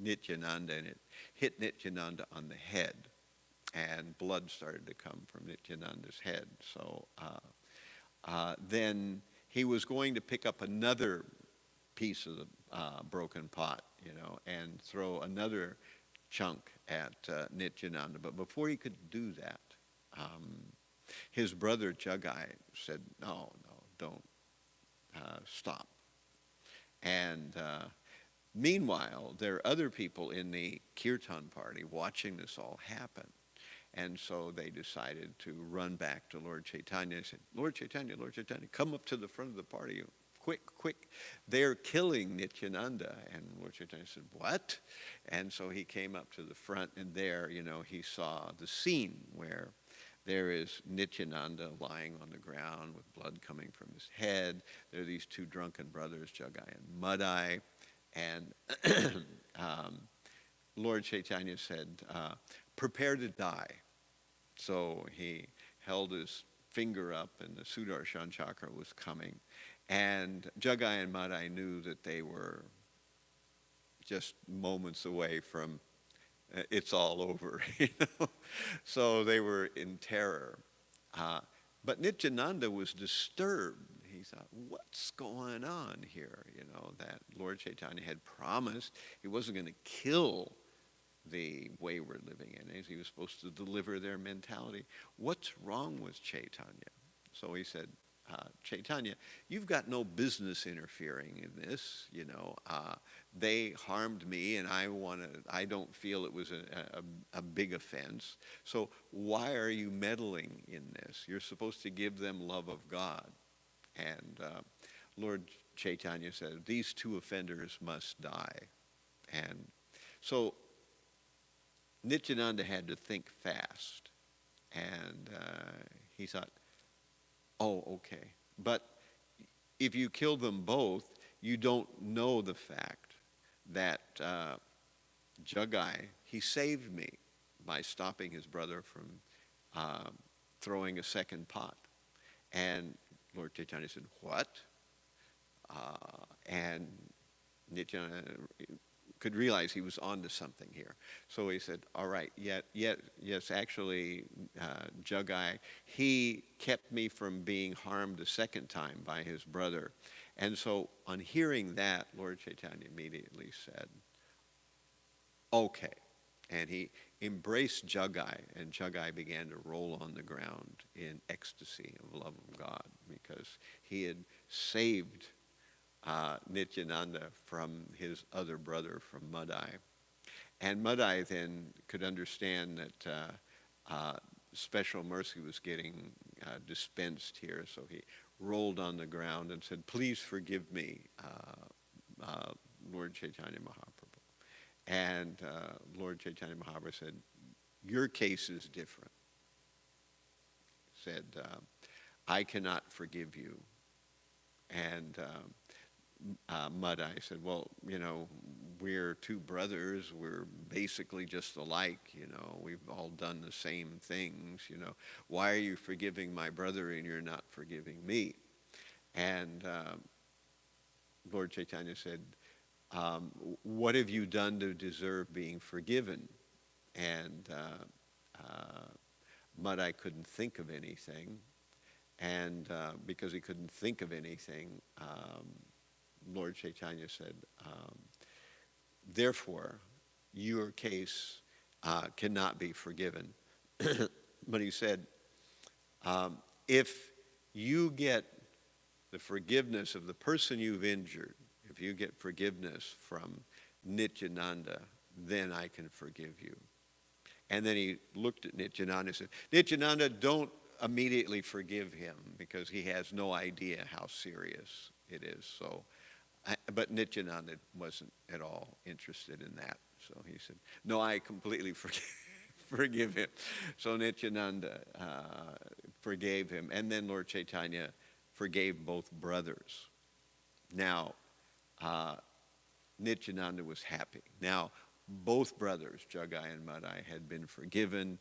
Speaker 1: Nityananda, and it hit Nityananda on the head, and blood started to come from Nityananda's head. So then he was going to pick up another piece of the broken pot, and throw another chunk at Nityananda. But before he could do that, his brother Jagai said, no, don't stop. And meanwhile, there are other people in the kirtan party watching this all happen. And so they decided to run back to Lord Chaitanya and said, Lord Chaitanya, come up to the front of the party. Quick. They're killing Nityananda. And Lord Chaitanya said, what? And so he came up to the front, and there, he saw the scene where there is Nityananda lying on the ground with blood coming from his head. There are these two drunken brothers, Jagai and Madai. And Lord Chaitanya said, prepare to die. So he held his finger up, and the Sudarshan chakra was coming. And Jagai and Madai knew that they were just moments away from it's all over. So they were in terror. But Nityananda was disturbed. He thought, what's going on here? That Lord Chaitanya had promised he wasn't going to kill the way we're living in. He was supposed to deliver their mentality. What's wrong with Chaitanya? So he said, Chaitanya, you've got no business interfering in this. They harmed me, and I don't feel it was a big offense. So why are you meddling in this? You're supposed to give them love of God. And Lord Chaitanya said, these two offenders must die. And so Nityananda had to think fast. And he thought, oh, okay. But if you kill them both, you don't know the fact that Jagai, he saved me by stopping his brother from throwing a second pot. And Lord Chaitanya said, what? And Nityananda could realize he was onto something here. So he said, all right, yes, actually, Jagai, he kept me from being harmed a second time by his brother. And so on hearing that, Lord Chaitanya immediately said, okay. And he embraced Jagai, and Jagai began to roll on the ground in ecstasy of love of God, because he had saved Nityananda from his other brother, from Madai. And Madai then could understand that special mercy was getting dispensed here, so he rolled on the ground and said, please forgive me, Lord Chaitanya Mahaprabhu. And Lord Chaitanya Mahaprabhu said, your case is different. Said, I cannot forgive you. And Madai said, well, we're two brothers. We're basically just alike. We've all done the same things. Why are you forgiving my brother and you're not forgiving me? And Lord Chaitanya said, what have you done to deserve being forgiven? And Madai couldn't think of anything. And because he couldn't think of anything, Lord Chaitanya said, therefore, your case cannot be forgiven. But he said, if you get the forgiveness of the person you've injured, if you get forgiveness from Nityananda, then I can forgive you. And then he looked at Nityananda and said, Nityananda, don't immediately forgive him, because he has no idea how serious it is. So, but Nityananda wasn't at all interested in that. So he said, no, I completely forgive him. So Nityananda forgave him. And then Lord Chaitanya forgave both brothers. Now, Nityananda was happy. Now, both brothers, Jagai and Madai, had been forgiven.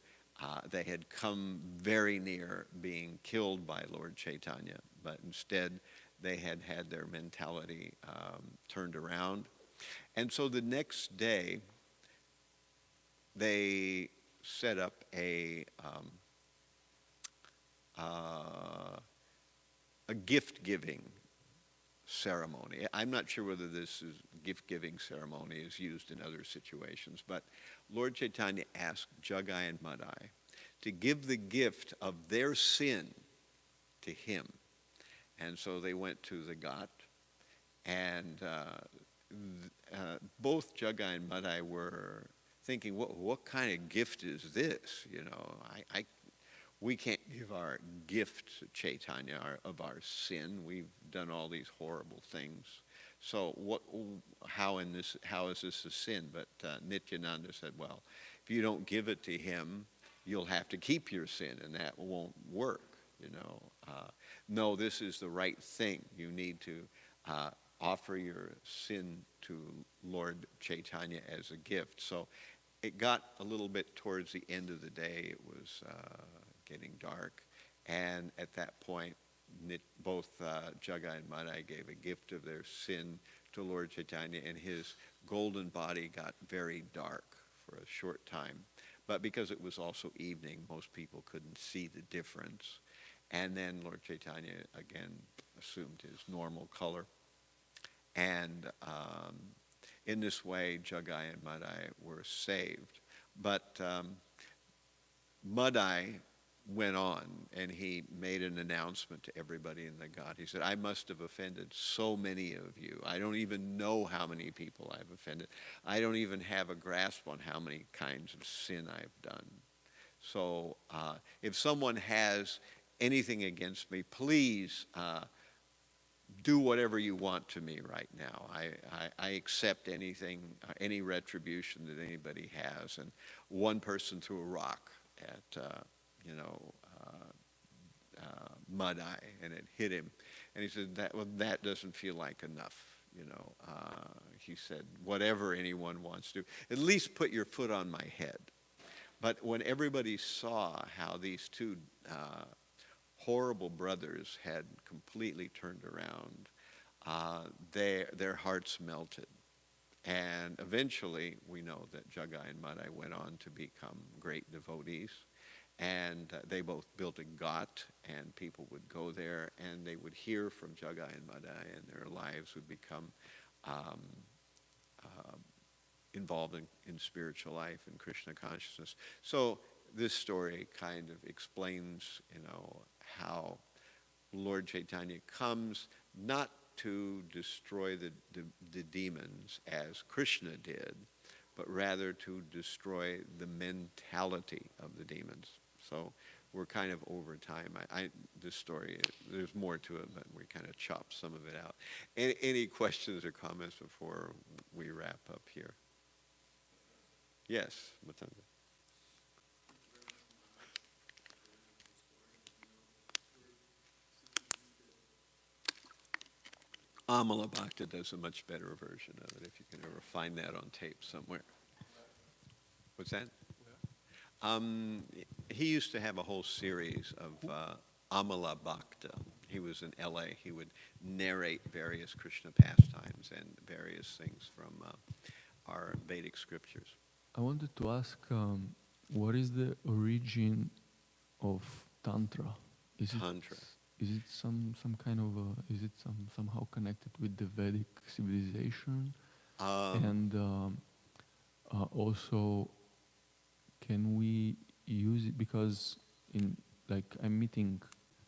Speaker 1: They had come very near being killed by Lord Chaitanya, but instead they had had their mentality turned around. And so the next day, they set up a gift-giving ceremony. I'm not sure whether this gift-giving ceremony is used in other situations, but Lord Chaitanya asked Jagai and Madai to give the gift of their sin to him. And so they went to the ghat, and both Jagai and Madai were thinking, what kind of gift is this? We can't give our gift to Chaitanya of our sin. We've done all these horrible things. So how is this a sin? But Nityananda said, well, if you don't give it to him, you'll have to keep your sin, and that won't work. No, this is the right thing. You need to offer your sin to Lord Chaitanya as a gift. So it got a little bit towards the end of the day. It was getting dark, and at that point, both Jagai and Madai gave a gift of their sin to Lord Chaitanya, and his golden body got very dark for a short time. But because it was also evening, most people couldn't see the difference. And then Lord Chaitanya again assumed his normal color. And in this way, Jagai and Madai were saved. But Madai went on, and he made an announcement to everybody in the ghat. He said, I must have offended so many of you. I don't even know how many people I've offended. I don't even have a grasp on how many kinds of sin I've done. So if someone has anything against me, please do whatever you want to me right now. I accept anything, any retribution that anybody has. And one person threw a rock at Madai, and it hit him. And he said, that doesn't feel like enough. He said, whatever anyone wants to, at least put your foot on my head. But when everybody saw how these two horrible brothers had completely turned around, their hearts melted. And eventually, we know that Jagai and Madai went on to become great devotees. And they both built a ghat, and people would go there, and they would hear from Jagai and Madai, and their lives would become um, involved in spiritual life and Krishna consciousness. So this story kind of explains, how Lord Chaitanya comes not to destroy the demons as Krishna did, but rather to destroy the mentality of the demons. So we're kind of over time. This story, there's more to it, but we kind of chopped some of it out. Any questions or comments before we wrap up here? Yes, Matanga. Amala Bhakta does a much better version of it, if you can ever find that on tape somewhere. What's that? He used to have a whole series of Amala Bhakta. He was in L.A. He would narrate various Krishna pastimes and various things from our Vedic scriptures.
Speaker 2: I wanted to ask, what is the origin of Tantra?
Speaker 1: Tantra.
Speaker 2: Is it some kind of somehow connected with the Vedic civilization? And also, can we use it, because I'm meeting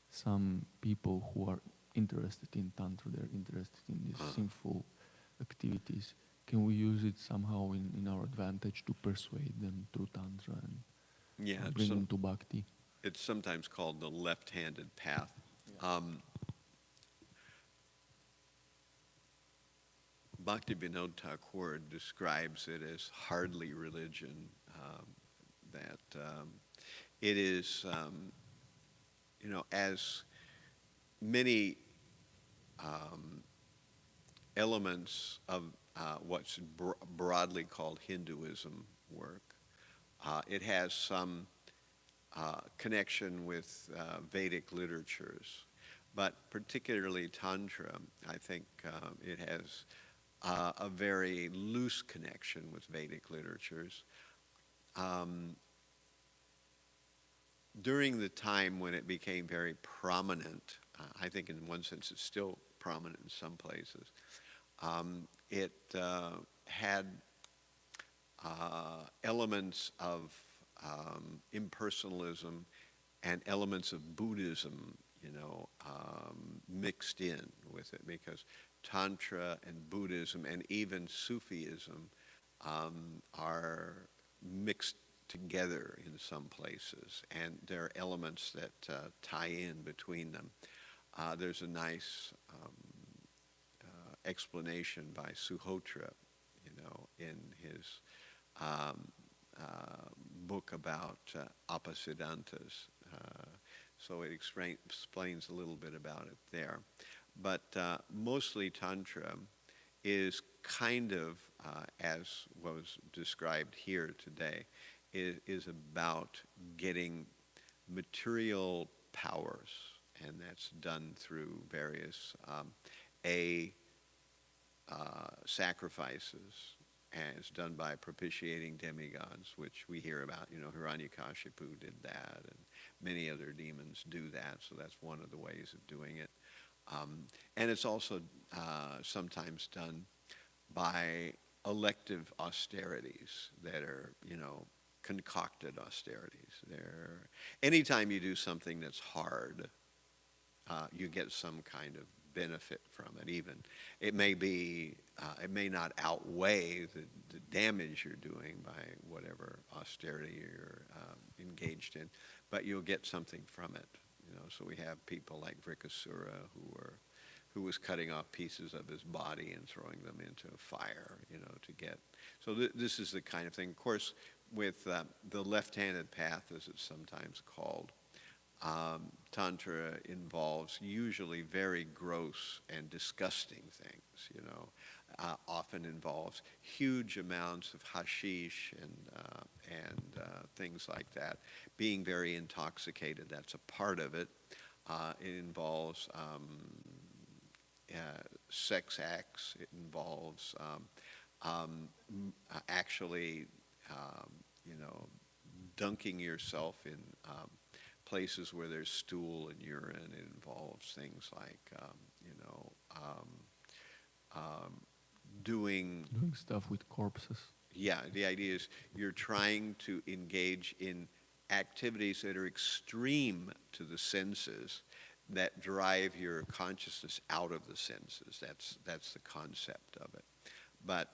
Speaker 2: some people who are interested in Tantra, they're interested in these sinful activities. Can we use it somehow in our advantage to persuade them through Tantra and bring them to Bhakti?
Speaker 1: It's sometimes called the left-handed path.
Speaker 2: Yeah.
Speaker 1: Bhaktivinoda Thakur describes it as hardly religion, that it is, as many elements of what's broadly called Hinduism work. It has some connection with Vedic literatures, but particularly Tantra, I think it has a very loose connection with Vedic literatures. During the time when it became very prominent, I think in one sense it's still prominent in some places, it had elements of impersonalism and elements of Buddhism, mixed in with it, because Tantra and Buddhism and even Sufism are mixed together in some places, and there are elements that tie in between them. There's a nice explanation by Suhotra, in his book about Apasiddhantas. So it explains a little bit about it there. But mostly Tantra is kind of, as was described here today, is about getting material powers, and that's done through various sacrifices, as done by propitiating demigods, which we hear about. Hiranyakashipu did that, and many other demons do that, so that's one of the ways of doing it. And it's also sometimes done by elective austerities that are, concocted austerities. Anytime you do something that's hard, you get some kind of benefit from it. Even it may not outweigh the damage you're doing by whatever austerity you're engaged in, but you'll get something from it. So we have people like Vrikasura who was cutting off pieces of his body and throwing them into a fire, to get. So this is the kind of thing. Of course, with the left-handed path, as it's sometimes called, Tantra involves usually very gross and disgusting things, often involves huge amounts of hashish and things like that. Being very intoxicated, that's a part of it. It involves sex acts. It involves actually, you know, dunking yourself in places where there's stool and urine. It involves things like, doing
Speaker 2: stuff with corpses.
Speaker 1: yeah, the idea is you're trying to engage in activities that are extreme to the senses that drive your consciousness out of the senses. That's the concept of it. But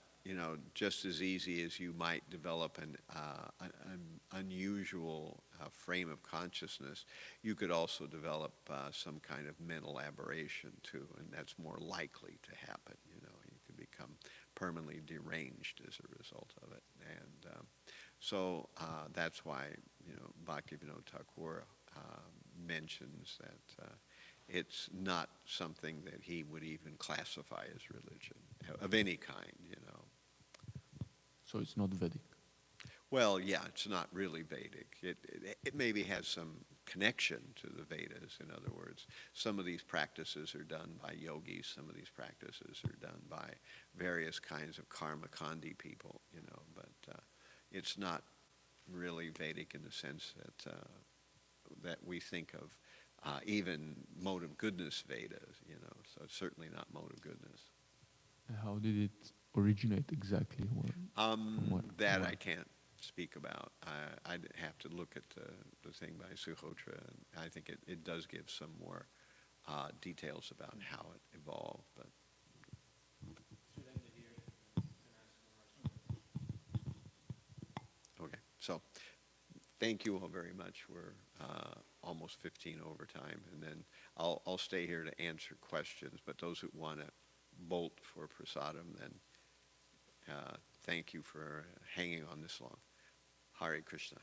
Speaker 1: just as easy as you might develop an unusual frame of consciousness, you could also develop some kind of mental aberration too, and that's more likely to happen. You could become permanently deranged as a result of it, and so that's why Bhaktivinoda Thakur mentions that it's not something that he would even classify as religion of any kind.
Speaker 2: So it's not Vedic.
Speaker 1: Well, yeah, it's not really Vedic. It maybe has some connection to the Vedas. In other words, some of these practices are done by yogis. Some of these practices are done by various kinds of karma kandi people. But it's not really Vedic in the sense that we think of even mode of goodness Vedas. So it's certainly not mode of goodness.
Speaker 2: How did it originate exactly?
Speaker 1: That I can't speak about. I'd have to look at the thing by Suhotra, and I think it does give some more details about how it evolved. But okay, so thank you all very much. We're almost 15 over time, and then I'll stay here to answer questions. But those who want to bolt for prasadam, then thank you for hanging on this long. Hare Krishna.